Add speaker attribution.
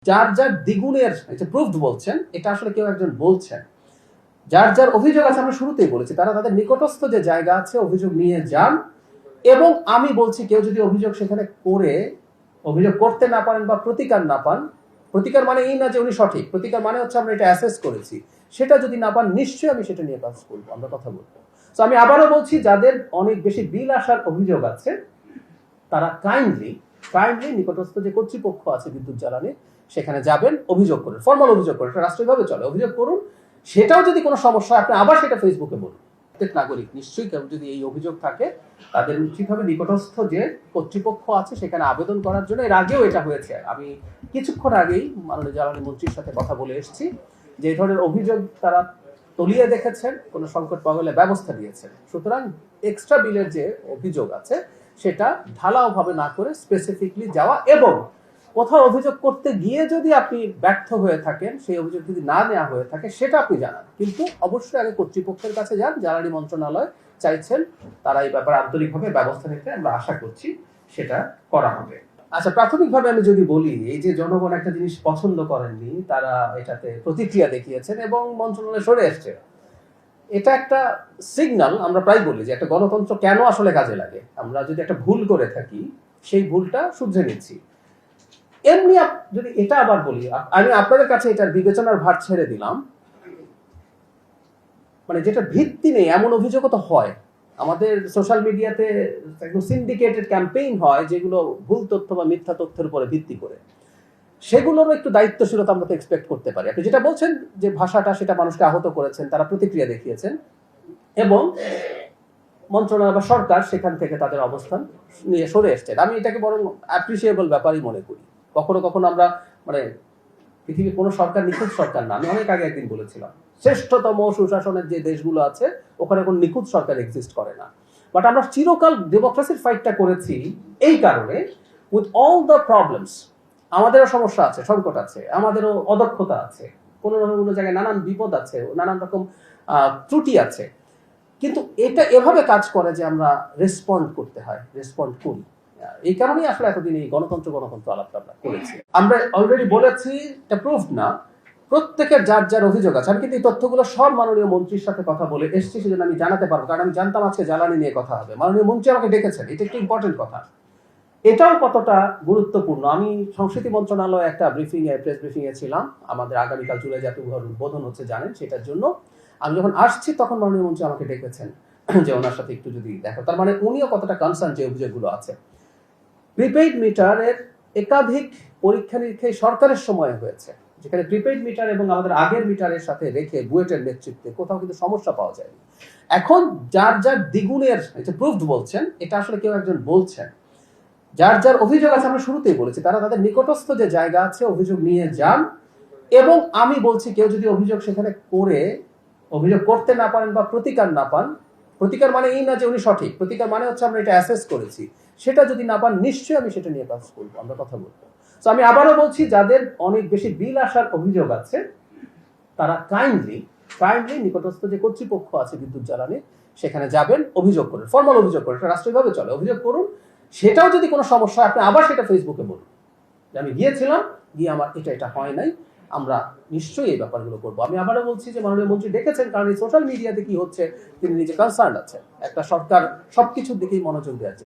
Speaker 1: যার যার দ্বিগুণের প্রুফড বলছেন, এটা আসলে কেউ একজন বলছেন। যার যার অভিযোগ আছে আমরা শুরুতেই বলেছি, তারা তাদের নিকটস্থ যে জায়গা আছে অভিযোগ নিয়ে যান। এবং আমি বলছি কেউ যদি অভিযোগ সেখানে করে অভিযোগ করতে না পারেন বা প্রতিকার না পান, প্রতিকার মানে এই না যে উনি সঠিক, প্রতিকার মানে হচ্ছে আমরা এটা অ্যাসেস করেছি, সেটা যদি না পান নিশ্চয়ই আমি সেটা নিয়ে কাজ করবো, আমরা কথা বলবো। তো আমি আবারও বলছি, যাদের অনেক বেশি বিল আসার অভিযোগ আছে তারা কাইন্ডলি নিকটস্থ যে কর্তৃপক্ষ আছে বিদ্যুৎ জ্বালানি সেখানে যাবেন, অভিযোগ করুন, ফর্মাল অভিযোগ করুন, এটা রাষ্ট্রীয়ভাবে চলে, অভিযোগ করুন। সেটাও যদি কোনো সমস্যা হয় আপনি আবার সেটা ফেসবুকে বলুন। প্রত্যেক নাগরিক নিশ্চয়ই কেউ যদি এই অভিযোগ থাকে তাদের উচিতভাবে নিকটস্থ যে কর্তৃপক্ষ আছে সেখানে আবেদন করার জন্য। এর আগেও এটা হয়েছে, আমি কিছুক্ষণ আগেই মাননীয় জ্বালানি মন্ত্রীর সাথে কথা বলে এসেছি যে এই ধরনের অভিযোগ তারা তলিয়ে দেখেছেন, কোনো সংকট পাওয়া গেলে ব্যবস্থা দিয়েছেন। সুতরাং এক্সট্রা বিলের যে অভিযোগ আছে সেটা ঢালাওভাবে না করে স্পেসিফিকলি যাওয়া, এবং কোথাও অভিযোগ করতে গিয়ে যদি আপনি ব্যর্থ হয়ে থাকেন, সেই অভিযোগ যদি না নেওয়া হয়ে থাকে সেটা আপনি জানান, কিন্তু অবশ্যই আগে কর্তৃপক্ষের কাছে যান। জ্বালানি মন্ত্রণালয় চাইছেন, তারা এই ব্যাপারে আন্তরিকভাবে ব্যবস্থা নিতে, আমরা আশা করছি সেটা করা হবে। আচ্ছা, প্রাথমিকভাবে আমি যদি বলি, এই যে জনগণ একটা জিনিস পছন্দ করেননি, তারা এটাতে প্রতিক্রিয়া দেখিয়েছেন এবং মন্ত্রণালয় সরে এসছে, এটা একটা সিগন্যাল। আমরা প্রায় বলি যে একটা গণতন্ত্র কেন আসলে কাজে লাগে, আমরা যদি একটা ভুল করে থাকি সেই ভুলটা শুধরে নিচ্ছি। এমনি যদি এটা আবার বলি, আমি আপনাদের কাছে এটার বিবেচনার ভার ছেড়ে দিলাম, মানে যেটা ভিত্তি নেই এমন অভিযোগও তো হয়। আমাদের সোশ্যাল মিডিয়াতে একদম সিন্ডিকেটেড ক্যাম্পেইন হয় যেগুলো ভুল তথ্য বা মিথ্যা তথ্যের উপরে ভিত্তি করে, সেগুলোরও একটু দায়িত্বশীলতা আমরা তো এক্সপেক্ট করতে পারি। আপনি যেটা বলছেন যে ভাষাটা, সেটা মানুষকে আহত করেছেন, তারা প্রতিক্রিয়া দেখিয়েছেন এবং মন্ত্রণালয় বা সরকার সেখান থেকে তাদের অবস্থান নিয়ে সরে এসছেন। আমি এটাকে বরং অ্যাপ্রিসিয়েবল ব্যাপারই মনে করি। কখনো কখনো আমরা, মানে পৃথিবীর কোনো সরকার নিখুঁত সরকার না, আমি অনেক আগে একদিন বলেছিলাম শ্রেষ্ঠতম সুশাসনের যে দেশগুলো আছে ওখানে কোনো নিখুঁত সরকার এক্সিস্ট করে না। বাট আমরা চিরকাল ডেমোক্রেসির ফাইটটা করেছি এই কারণে, উইথ অল দ্য প্রবলেমস, আমাদেরও সমস্যা আছে, সংকট আছে, আমাদেরও অদক্ষতা আছে, কোনো না কোনো জায়গায় নানান বিপদ আছে, নানান রকম ত্রুটি আছে, কিন্তু এটা এভাবে কাজ করে যে আমরা রেসপন্ড করতে হয়, রেসপন্ড করি। এই কারণেই আসলে এতদিন এই গণতন্ত্র আলাপটা আমরা করেছি। আমরা অলরেডি বলেছি, এটা প্রুফ না, প্রত্যেকের যার যার অভিযোগ আছে। আমি কিন্তু এই তথ্যগুলো সব মাননীয় মন্ত্রীর সাথে কথা বলে এসেছি, সেজন্য আমি জানাতে পারবো, কারণ আমি জানতাম আজকে জ্বালানি নিয়ে কথা হবে। মাননীয় মন্ত্রী আমাকে ডেকেছেন, এটা একটু ইম্পর্টেন্ট কথা। এটাও কতটা গুরুত্বপূর্ণ, আমি সংস্কৃতি মন্ত্রণালয়ে একটা প্রেস ব্রিফিং এ ছিলাম, আমাদের আগামীকাল জুলাই জাতীয় উদ্বোধন হচ্ছে জানেন, সেটার জন্য আমি যখন আসছি তখন মাননীয় মন্ত্রী আমাকে ডেকেছেন যে ওনার সাথে একটু যদি দেখো। তার মানে উনিও কতটা কনসার্ন যে অভিযোগগুলো আছে। প্রিপেইড মিটারের একাধিক পরীক্ষা নিরীক্ষা সরকারের সময় হয়েছে, যেখানে প্রিপেইড মিটার এবং আমাদের আগের মিটারের সাথে রেখে বুয়েটের নেতৃত্বে কোথাও কিন্তু সমস্যা পাওয়া যায়নি। এখন যার যার দ্বিগুণের প্রুফড বলছেন, এটা আসলে কেউ একজন বলছেন। যার যার অভিযোগ আছে আমরা শুরুতেই বলেছি, তারা তাদের নিকটস্থ যে জায়গা আছে অভিযোগ নিয়ে যান। এবং আমি বলছি কেউ যদি অভিযোগ সেখানে করে অভিযোগ করতে না পারেন বা প্রতিকার না পান, প্রতিকার মানে এই না যে উনি সঠিক, প্রতিকার মানে হচ্ছে আমরা এটা অ্যাসেস করেছি, সেটা যদি না পান নিশ্চয়ই আমি সেটা নিয়ে কাজ করবো, আমরা কথা বলবো। তো আমি আবারও বলছি, যাদের অনেক বেশি বিল আসার অভিযোগ আছে তারা কাইন্ডলি নিকটস্থ যে কর্তৃপক্ষ আছে বিদ্যুৎ জ্বালানি সেখানে যাবেন, অভিযোগ করুন, ফর্মাল অভিযোগ করুন, এটা রাষ্ট্রীয়ভাবে চলে, অভিযোগ করুন। সেটাও যদি কোনো সমস্যা হয় আপনি আবার সেটা ফেসবুকে বলুন যে আমি গিয়েছিলাম, গিয়ে আমার এটা হয় নাই, আমরা নিশ্চয়ই এই ব্যাপারগুলো করবো। আমি আবারও বলছি যে মাননীয় মন্ত্রী ডেকেছেন কারণ এই সোশ্যাল মিডিয়াতে কি হচ্ছে তিনি নিজে কনসার্ন আছেন, একটা সরকার সবকিছুর দিকেই মনোযোগ দেওয়া